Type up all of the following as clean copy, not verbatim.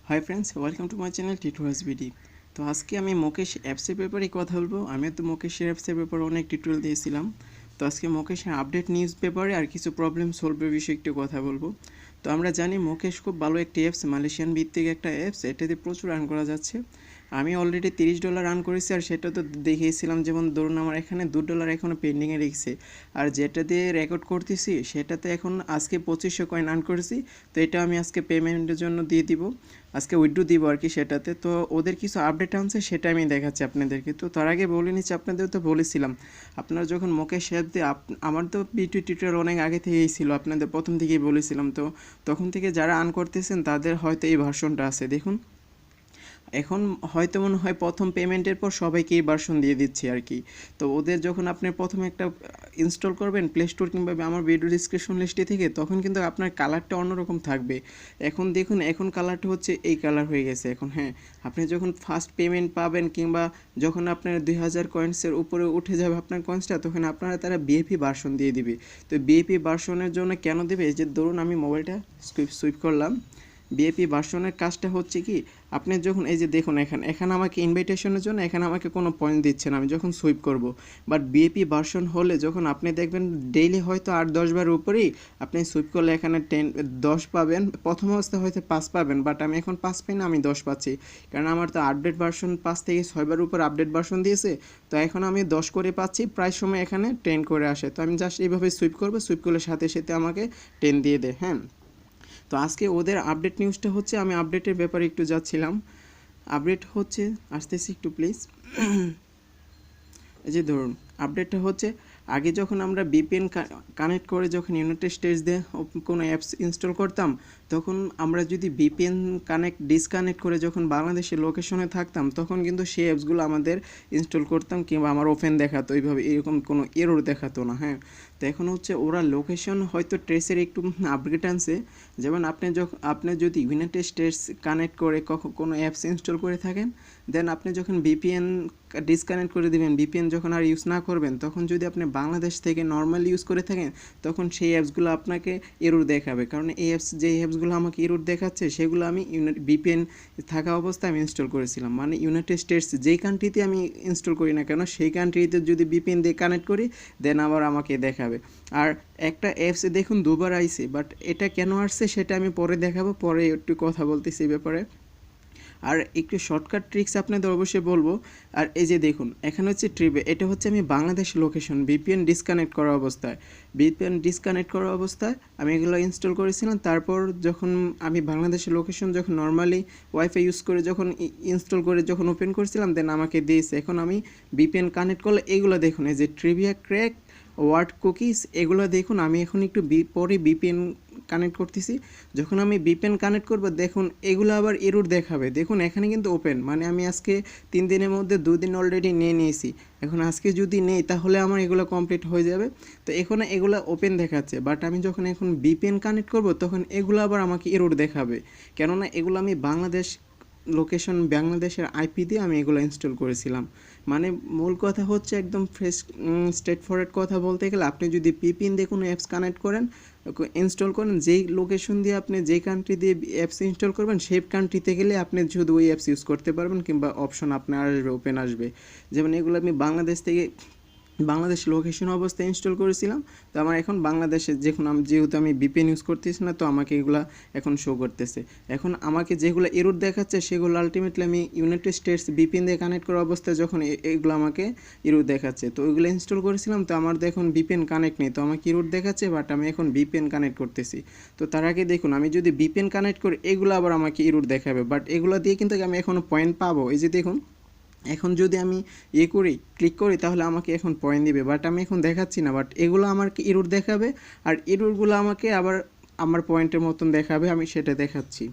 Hi friends, welcome to my channel tutorials BD. তো আজকে আমি মুকেশ অ্যাপসের ব্যাপারে কথা বলবো। আমি তো মুকেশের অ্যাপসের ব্যাপারে অনেক টিউটোরিয়াল দিয়েছিলাম। তো আজকে মুকেশের আপডেট নিউজ পেপারে আর কিছু প্রবলেম সলভের বিষয়ে একটু কথা বলবো। তো আমরা জানি মুকেশ খুব ভালো একটি অ্যাপস, মালয়েশিয়ান ভিত্তিক একটা অ্যাপস। এটাতে প্রচুর আর্ন করা যাচ্ছে। আমি অলরেডি $30 আর্ন করেছি, আর সেটা তো দেখিয়েছিলাম। যেমন ধরুন, আমার এখানে $2 এখনও পেন্ডিংয়ে রেখেছে। আর যেটা দিয়ে রেকর্ড করতেছি সেটাতে এখন আজকে 2500 কয়েন আর্ন করেছি। তো এটা আমি আজকে পেমেন্টের জন্য দিয়ে দিব, আজকে উইথড্র দিব আর কি সেটাতে। তো ওদের কিছু আপডেট আনছে, সেটা আমি দেখাচ্ছি আপনাদেরকে। তো তার আগে বলে নিচ্ছি, আপনাদের তো বলেছিলাম আপনারা যখন মুকেশ অ্যাপ দিয়ে আমার তো বিটু টিউটোরিয়াল অনেক আগে থেকেই ছিল, আপনাদের প্রথম থেকেই বলেছিলাম। তো তখন থেকে যারা আর্ন করতেছেন তাদের হয়তো এই ভার্সনটা আছে, দেখুন। এখন হয়তো মনে হয় প্রথম পেমেন্টের পর সবাইকেই ভার্সন দিয়ে দিচ্ছি আর কি। তো ওদের যখন আপনি প্রথমে একটা ইনস্টল করবেন প্লে স্টোর কিংবা আমার ভিডিও ডিসক্রিপশন লিস্টে থেকে, তখন কিন্তু আপনার কালারটা অন্যরকম থাকবে। এখন দেখুন, এখন কালারটা হচ্ছে এই কালার হয়ে গেছে এখন। হ্যাঁ, আপনি যখন ফার্স্ট পেমেন্ট পাবেন কিংবা যখন আপনার 2000 কয়েন্সের উপরে উঠে যাবে আপনার কয়েন্সটা, তখন আপনারা তারা বিএপি ভার্সন দিয়ে দিবে। তো বিএপি ভার্সনের জন্য কেন দেবে, যে ধরুন আমি মোবাইলটা সুইপ করলাম। বিএপি ভার্সনের কাজটা হচ্ছে কি, আপনি যখন এই যে দেখুন, এখানে আমাকে ইনভাইটেশনের জন্য এখানে আমাকে কোনো পয়েন্ট দিচ্ছে না আমি যখন সুইপ করব। বাট বিএপি ভার্সন হলে যখন আপনি দেখবেন ডেইলি হয়তো 8-10 বার উপরেই আপনি সুইপ করলে এখানে 10 পাবেন। প্রথম অবস্থায় হয়তো 5 পাবেন, বাট আমি এখন 5 পাই না, আমি 10 পাচ্ছি। কারণ আমার তো আপডেট ভার্সন 5 থেকে 6 বার উপর আপডেট ভার্সন দিয়েছে। তো এখন আমি 10 করে পাচ্ছি, প্রায় সময় এখানে 10 করে আসে। তো আমি জাস্ট এইভাবে সুইপ করবো, সুইপ করলে সাথে সাথে আমাকে 10 দিয়ে দেয়। হ্যাঁ, তো আজকে ওদের আপডেট নিউজটা হচ্ছে, আমি আপডেটের ব্যাপারে একটু যাচ্ছিলাম। আপডেট হচ্ছে, আসতেছি একটু প্লিজ। এই যে ধরুন, আপডেটটা হচ্ছে, আগে যখন আমরা বিপিএন কানেক্ট করে যখন ইউনাইটেড স্টেটস দিয়ে কোনো অ্যাপস ইনস্টল করতাম, তখন আমরা যদি বিপিএন ডিসকানেক্ট করে যখন বাংলাদেশের লোকেশনে থাকতাম, তখন কিন্তু সেই অ্যাপসগুলো আমাদের ইনস্টল করতাম কিংবা আমার ওপেন দেখাতো, এইভাবে এরকম কোনো এরর দেখাতো না। হ্যাঁ, তো এখন হচ্ছে ওরা লোকেশন হয়তো ট্রেসের একটু আপগ্রেড আনছে। যেমন আপনি যদি ইউনাইটেড স্টেটস কানেক্ট করে কোনো অ্যাপস ইনস্টল করে থাকেন, দেন আপনি যখন বিপিএন ডিসকানেক্ট করে দিবেন, বিপিএন যখন আর ইউজ না করবেন, তখন যদি আপনি বাংলাদেশ থেকে নর্মালি ইউজ করে থাকেন, তখন সেই অ্যাপসগুলো আপনাকে এরর দেখাবে। কারণ এই অ্যাপসগুলো আমাকে এরর দেখাচ্ছে, সেগুলো আমি বিপিএন থাকা অবস্থায় আমি ইনস্টল করেছিলাম। মানে ইউনাইটেড স্টেটস যেই কান্ট্রিতে আমি ইনস্টল করি না কেন, সেই কান্ট্রিতে যদি বিপিএন দিয়ে কানেক্ট করি, দেন আবার আমাকে দেখাবে। আর একটা অ্যাপস দেখুন দুবার আইছে, বাট এটা কেন আসছে সেটা আমি পরে দেখাবো, পরে একটু কথা বলতেছি এই ব্যাপারে। আর একটু শর্টকাট ট্রিক্স আপনাদের অবশ্যই বলবো। আর এই যে দেখুন, এখানে হচ্ছে ট্রিপে, এটা হচ্ছে আমি বাংলাদেশ লোকেশন বিপিএন ডিসকানেক্ট করা অবস্থায়, আমি এগুলো ইনস্টল করেছিলাম। তারপর যখন আমি বাংলাদেশের লোকেশন যখন নর্মালি ওয়াইফাই ইউজ করে যখন ইনস্টল করে যখন ওপেন করেছিলাম, দেন আমাকে দিয়েছে। এখন আমি বিপিএন কানেক্ট করলে এগুলো দেখুন, এই যে ট্রিভিয়া ক্র্যাক, ওয়ার্ড কুকিজ, এগুলো দেখুন। আমি এখন একটু পরে বিপিএন কানেক্ট করতেছি। যখন আমি বিপিএন কানেক্ট করব, দেখুন এগুলো আবার এরর দেখাবে। দেখুন এখানে কিন্তু ওপেন, মানে আমি আজকে 3 দিনের মধ্যে 2 দিন অলরেডি নিয়ে নিয়েছি। এখন আজকে যদি নেই তাহলে আমার এগুলো কমপ্লিট হয়ে যাবে। তো এখানে এগুলো ওপেন দেখাচ্ছে, বাট আমি যখন এখন বিপিএন কানেক্ট করব, তখন এগুলো আবার আমাকে এরর দেখাবে। কেননা এগুলো আমি বাংলাদেশের আইপি দিয়ে আমি এগুলো ইনস্টল করেছিলাম। মানে মূল কথা হচ্ছে, একদম ফ্রেশ স্ট্রেট ফরওয়ার্ড কথা বলতে গেলে, আপনি যদি পিপিএন দিয়ে কোনো অ্যাপস কানেক্ট করেন, ইনস্টল করেন, যেই লোকেশন দিয়ে আপনি যেই কান্ট্রি দিয়ে অ্যাপস ইনস্টল করবেন, সেই কান্ট্রিতে গেলে আপনি শুধু ওই অ্যাপস ইউজ করতে পারবেন, কিংবা অপশন আপনার আসবে, ওপেন আসবে। যেমন এগুলো আমি বাংলাদেশ লোকেশন অবস্থায় ইনস্টল করেছিলাম। তো আমার এখন বাংলাদেশে যেহেতু আমি বিপিএন ইউজ করতেছি না, তো আমাকে এগুলো এখন শো করতেছে। এখন আমাকে যেগুলো এরর দেখাচ্ছে, সেগুলো আলটিমেটলি আমি ইউনাইটেড স্টেটস বিপিএন দিয়ে কানেক্ট করা অবস্থায় যখন এগুলো আমাকে এরর দেখাচ্ছে। তো ওইগুলো ইনস্টল করেছিলাম, তো আমার দেখুন বিপিএন কানেক্ট নেই, তো আমাকে এরর দেখাচ্ছে, বাট আমি এখন বিপিএন কানেক্ট করতেছি। তো তার আগে দেখুন, আমি যদি বিপিএন কানেক্ট করি, এগুলো আবার আমাকে এরর দেখাবে, বাট এগুলো দিয়ে কিন্তু আমি এখনও পয়েন্ট পাবো। এই যে দেখুন, এখন যদি আমি ক্লিক করি, তাহলে আমাকে এখন পয়েন্ট দিবে, বাট আমি এখন দেখাচ্ছি না। বাট এগুলো আমাকে এরর দেখাবে, আর এররগুলো আমাকে আবার আমার পয়েন্টের মতন দেখাবে, আমি সেটা দেখাচ্ছি।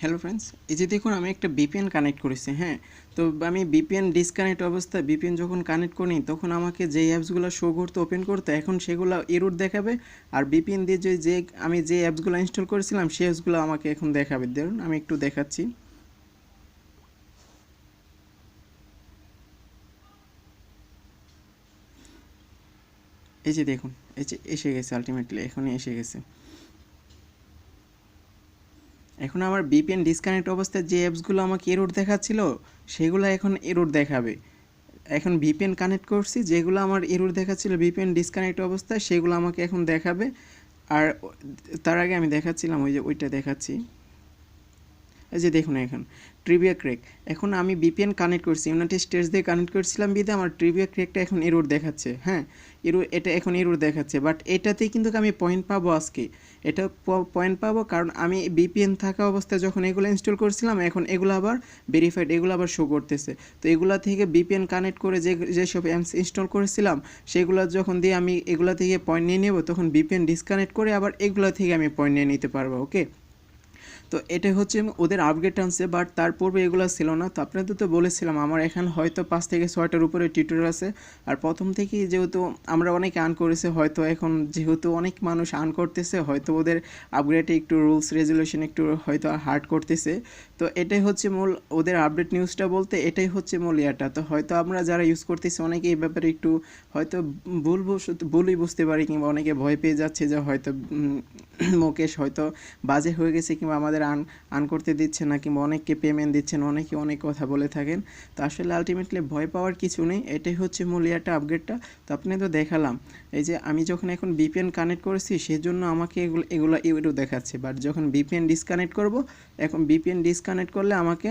হ্যালো ফ্রেন্ডস, এই যে দেখুন, আমি একটা বিপিএন কানেক্ট করেছি। হ্যাঁ, তো আমি বিপিএন ডিসকানেক্ট অবস্থায় বিপিএন যখন কানেক্ট করি, তখন আমাকে যে অ্যাপসগুলো শো করতে ওপেন করতে, এখন সেগুলো এরর দেখাবে। আর বিপিএন দিয়ে আমি যে অ্যাপসগুলো ইনস্টল করেছিলাম, সেই অ্যাপসগুলো আমাকে এখন দেখাবে। ধরুন আমি একটু দেখাচ্ছি। এই যে দেখুন, এই যে এসে গেছে, আলটিমেটলি এখনই এসে গেছে। এখন আমার ভিপিএন ডিসকানেক্ট অবস্থায় যে অ্যাপসগুলো আমাকে এরর দেখাচ্ছিল সেগুলো এখন এরর দেখাবে। এখন ভিপিএন কানেক্ট করছি, যেগুলো আমার এরর দেখাচ্ছিল ভিপিএন ডিসকানেক্ট অবস্থায় সেগুলো আমাকে এখন দেখাবে। আর তার আগে আমি দেখাচ্ছিলাম ওই যে ওইটা দেখাচ্ছি, এই যে দেখুন এখন ট্রিভিয়া ক্র্যাক। এখন আমি ভিপিএন কানেক্ট করছি, ইউনাইটেড স্টেটস দিয়ে কানেক্ট করছিলাম বিধে আমার ট্রিভিয়া ক্র্যাকটা এখন এরর দেখাচ্ছে। হ্যাঁ, এটা এখন এরর দেখাচ্ছে, বাট এটাতেই কিন্তু আমি পয়েন্ট পাবো আজকে। এটা পয়েন্ট পাবো কারণ আমি ভিপিএন থাকা অবস্থায় যখন এগুলো ইনস্টল করছিলাম, এখন এগুলো আবার ভেরিফাইড, এগুলো আবার শো করতেছে। তো এগুলা থেকে ভিপিএন কানেক্ট করে যেসব অ্যাপস ইনস্টল করেছিলাম সেগুলো যখন দিয়ে আমি এগুলা থেকে পয়েন্ট নিয়ে নেব, তখন ভিপিএন ডিসকানেক্ট করে আবার এগুলা থেকে আমি পয়েন্ট নিয়ে নিতে পারবো। ওকে, তো এটা হচ্ছে ওদের আপগ্রেড আনছে, বাট তার পূর্বে এগুলো ছিল না। তো আপনাদের তো বলেছিলাম আমার এখানে হয়তো 5 থেকে 6টার উপরে টিউটোরিয়াল আছে। আর প্রথম থেকেই যেহেতু আমরা অনেকে আর্ন করেছে, হয়তো এখন যেহেতু অনেক মানুষ আর্ন করতেছে, হয়তো ওদের আপগ্রেডে একটু রুলস রেজুলেশন একটু হয়তো হার্ড করতেছে। তো এটাই হচ্ছে মূল ওদের আপডেট নিউজটা, বলতে এটাই হচ্ছে মূল ইয়াটা। তো হয়তো আমরা যারা ইউজ করতেছি অনেকে এই ব্যাপারে একটু হয়তো ভুলই বুঝতে পারি, কিংবা অনেকে ভয় পেয়ে যাচ্ছে যে হয়তো মুকেশ হয়তো বাজে হয়ে গেছে, কিংবা আমাদের আর্ন করতে দিচ্ছে না, কিংবা অনেককে পেমেন্ট দিচ্ছেন, অনেকে অনেক কথা বলে থাকেন। তো আসলে আলটিমেটলি ভয় পাওয়ার কিছু নেই, এটাই হচ্ছে মূল ইয়াটা আপগ্রেডটা। তো আপনি তো দেখালাম এই যে আমি যখন এখন ভিপিএন কানেক্ট করেছি সেজন্য আমাকে এগুলো এগুলো দেখাচ্ছে, বাট যখন ভিপিএন ডিসকানেক্ট করব, এখন ভিপিএন ডিসকানেক্ট করলে আমাকে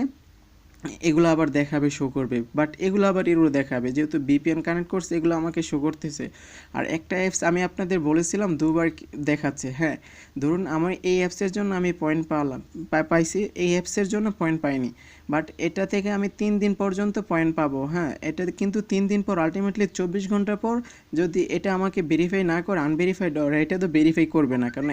এগুলো আবার দেখাবে, শো করবে, বাট এগুলো আবার এরও দেখাবে, যেহেতু ভিপিএন কানেক্ট করছে এগুলো আমাকে শো করতেছে। আর একটা অ্যাপস আমি আপনাদের বলেছিলাম দুবার দেখাচ্ছে। হ্যাঁ, ধরুন আমার এই অ্যাপসের জন্য আমি পয়েন্ট পাইছি, এই অ্যাপসের জন্য পয়েন্ট পাইনি, বাট এটা থেকে আমি 3 দিন পর্যন্ত পয়েন্ট পাবো। হ্যাঁ, এটা কিন্তু 3 দিন পর, আলটিমেটলি 24 ঘন্টা পর যদি এটা আমাকে ভেরিফাই না করে, আনভেরিফাইড, এটা তো ভেরিফাই করবে না, কারণ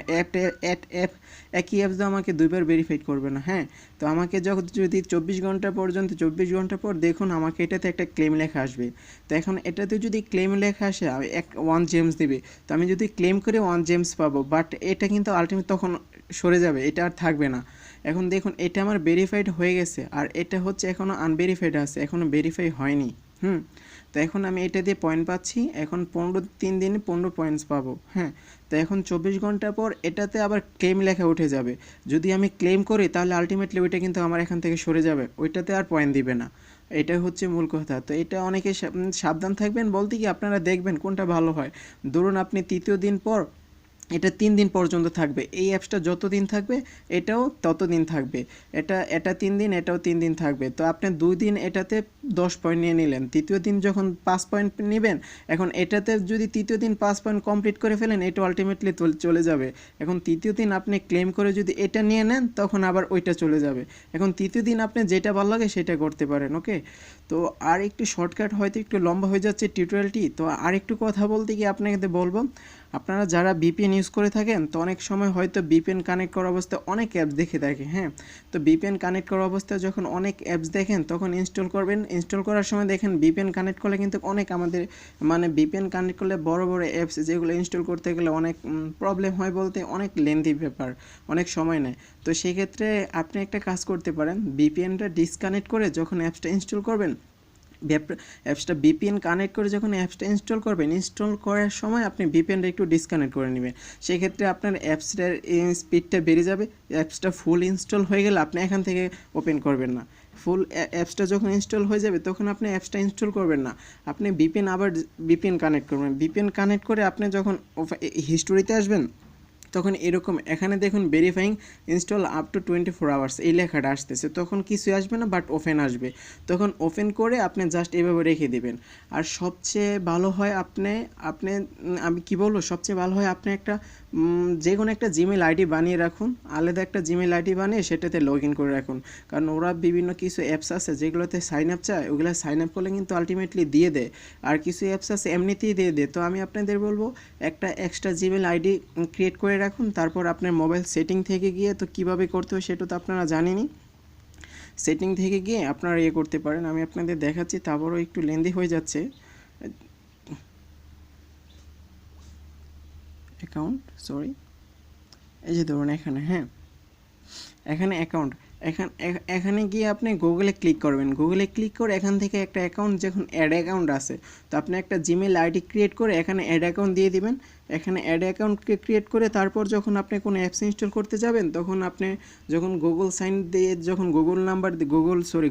একই অ্যাপস তো আমাকে দুইবার ভেরিফাই করবে না। হ্যাঁ, তো আমাকে যদি 24 ঘন্টা পর্যন্ত, 24 ঘন্টা পর দেখুন আমাকে এটাতে একটা ক্লেম লেখা আসবে। তো এখন এটাতে যদি ক্লেম লেখা আসে, 1 জেমস দেবে, তো আমি যদি ক্লেম করে 1 জেমস পাবো, বাট এটা কিন্তু আলটিমেট তখন সরে যাবে, এটা আর থাকবে না। এখন দেখুন এটা আমার ভেরিফাইড হয়ে গেছে, আর এটা হচ্ছে এখনও আনভেরিফাইড আছে, এখনও ভেরিফাই হয়নি। তো এখন আমি এটা দিয়ে পয়েন্ট পাচ্ছি, এখন 3 দিনে 15 পয়েন্টস পাবো। হ্যাঁ, তো এখন 24 ঘন্টা পর এটাতে আবার ক্লেম লেখা উঠে যাবে। যদি আমি ক্লেম করি তাহলে আলটিমেটলি ওইটা কিন্তু আমার এখান থেকে সরে যাবে, ওইটাতে আর পয়েন্ট দিবে না। এটাই হচ্ছে মূল কথা। তো এটা অনেকে সাবধান থাকবেন, বলতে কি আপনারা দেখবেন কোনটা ভালো হয়। ধরুন আপনি 3য় দিন পর, এটা 3 দিন পর্যন্ত থাকবে, এই অ্যাপসটা যত দিন থাকবে এটাও তত দিন থাকবে। এটা 3 দিন, এটাও 3 দিন থাকবে। তো আপনি 2 দিন এটাতে 10 পয়েন্ট নিয়ে নিলেন, 3য় দিন যখন 5 পয়েন্ট নেবেন, এখন এটাতে যদি 3য় দিন 5 পয়েন্ট কমপ্লিট করে ফেলেন, এটা আলটিমেটলি চলে যাবে। এখন 3য় দিন আপনি ক্লেম করে যদি এটা নিয়ে নেন, তখন আবার ওইটা চলে যাবে। এখন 3য় দিন আপনি যেটা ভালো লাগে সেটা করতে পারেন। ওকে, তো আর একটু শর্টকাট, হয়তো একটু লম্বা হয়ে যাচ্ছে টিউটোরিয়ালটি। তো আর একটু কথা বলতে গিয়ে আপনাকে বলবো, আপনারা যারা ভিপিএন ইউজ করে থাকেন, তো অনেক সময় হয়তো ভিপিএন কানেক্ট করা অবস্থায় অনেক অ্যাপস দেখে থাকে। হ্যাঁ, তো ভিপিএন কানেক্ট করা অবস্থায় যখন অনেক অ্যাপস দেখেন, তখন ইনস্টল করবেন। ইনস্টল করার সময় দেখেন ভিপিএন কানেক্ট করলে কিন্তু অনেক আমাদের ভিপিএন কানেক্ট করলে বড় বড় অ্যাপস যেগুলো ইনস্টল করতে গেলে অনেক প্রবলেম হয়, বলতে অনেক লেন্থি ব্যাপার, অনেক সময় নেয়। তো সেক্ষেত্রে আপনি একটা কাজ করতে পারেন, ভিপিএনটা ডিসকানেক্ট করে যখন অ্যাপসটা ইনস্টল করবেন, অ্যাপসটা ভিপিএন কানেক্ট করে যখন অ্যাপসটা ইনস্টল করবেন, ইনস্টল করার সময় আপনি ভিপিএনটা একটু ডিসকানেক্ট করে নেবেন। সেক্ষেত্রে আপনার অ্যাপসটার স্পিডটা বেড়ে যাবে। অ্যাপসটা ফুল ইনস্টল হয়ে গেলে আপনি এখান থেকে ওপেন করবেন না। ফুল অ্যাপসটা যখন ইনস্টল হয়ে যাবে, তখন আপনি অ্যাপসটা ইনস্টল করবেন না, আপনি ভিপিএন কানেক্ট করবেন। ভিপিএন কানেক্ট করে আপনি যখন হিস্টোরিতে আসবেন, তখন এরকম এখানে দেখুন verifying install up to 24 hours এই লেখাটা আসতেছে, তখন কিছুই আসবে না, বাট ওপেন আসবে। তখন ওপেন করে আপনি জাস্ট এভাবে রেখে দিবেন। আর সবচেয়ে ভালো হয় আপনি আপনি আমি কি বলবো, সবচেয়ে ভালো হয় আপনি একটা যে কোনো একটা জিমেল আইডি বানিয়ে রাখুন, আলাদা একটা জিমেল আইডি বানিয়ে সেটাতে লগ ইন করে রাখুন। কারণ ওরা বিভিন্ন কিছু অ্যাপস আছে যেগুলোতে সাইন আপ চায়, ওগুলো সাইন আপ করলে কিন্তু আলটিমেটলি দিয়ে দেয়। আর কিছু অ্যাপস আছে এমনিতেই দিয়ে দেয়। তো আমি আপনাদের বলবো একটা এক্সট্রা জিমেল আইডি ক্রিয়েট করে রাখুন। তারপর আপনার মোবাইল সেটিং থেকে গিয়ে, তো কীভাবে করতে হয় সেটা তো আপনারা জানেনই, সেটিং থেকে গিয়ে আপনারা করতে পারেন। আমি আপনাদের দেখাচ্ছি, তারপরও একটু লেন্দি হয়ে যাচ্ছে। অ্যাকাউন্ট, সরি, এই যে ধরুন এখানে, হ্যাঁ, এখানে অ্যাকাউন্ট, এখানে গিয়ে আপনি গুগলে ক্লিক করবেন। গুগলে ক্লিক করে এখান থেকে একটা অ্যাকাউন্ট, যখন অ্যাড অ্যাকাউন্ট আছে, তো আপনি একটা জিমেল আইডি ক্রিয়েট করে এখানে অ্যাড অ্যাকাউন্ট দিয়ে দিবেন। এখানে অ্যাড অ্যাকাউন্টকে ক্রিয়েট করে তারপর যখন আপনি কোনো অ্যাপস ইনস্টল করতে যাবেন, তখন আপনি যখন গুগল সাইন দিয়ে, যখন গুগল নাম্বার দিয়ে,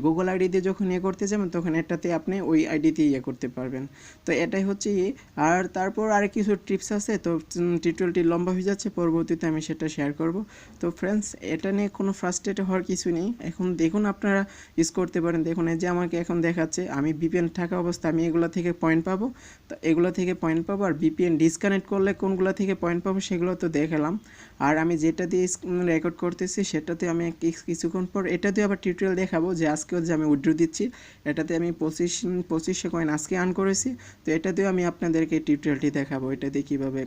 গুগল আইডি দিয়ে যখন করতে যাবেন, তখন এটাতে আপনি ওই আইডিতে করতে পারবেন। তো এটাই হচ্ছে আর তারপর আর কিছু টিপস আছে, তো টিউটোরিয়ালটি লম্বা হয়ে যাচ্ছে, পরবর্তীতে আমি সেটা শেয়ার করব। তো ফ্রেন্ডস, এটা নিয়ে কোনো ফ্রাস্ট্রেট হওয়ার কিছু নেই। এখন দেখুন, আপনারা ইউজ করতে পারেন। দেখুন, এই যে আমাকে এখন দেখাচ্ছে আমি ভিপিএন থাকা অবস্থা আমি এগুলো থেকে পয়েন্ট পাবো। তো এগুলো থেকে পয়েন্ট পাবো, আর ভিপিএন ডিসকানেক্ট করলে কোনগুলো থেকে পয়েন্ট পাবো সেগুলো তো দেখালাম। আর আমি যেটা দিয়ে রেকর্ড করতেছি সেটাতে আমি কিছুক্ষণ পর এটাতে আবার টিউটোরিয়াল দেখাবো, যে আজকেও যে আমি উইথড্র দিচ্ছি, এটাতে আমি 2500 কয়েন আজকে আর্ন করেছি। তো এটাতেও আমি আপনাদেরকে টিউটোরিয়ালটি দেখাবো, এটা দিয়ে কীভাবে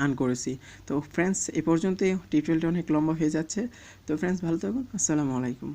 আর্ন করেছি। তো ফ্রেন্ডস, এ পর্যন্তই, টিউটোরিয়ালটা অনেক লম্বা হয়ে যাচ্ছে। তো ফ্রেন্ডস, ভালো থাকুন, আসসালামু আলাইকুম।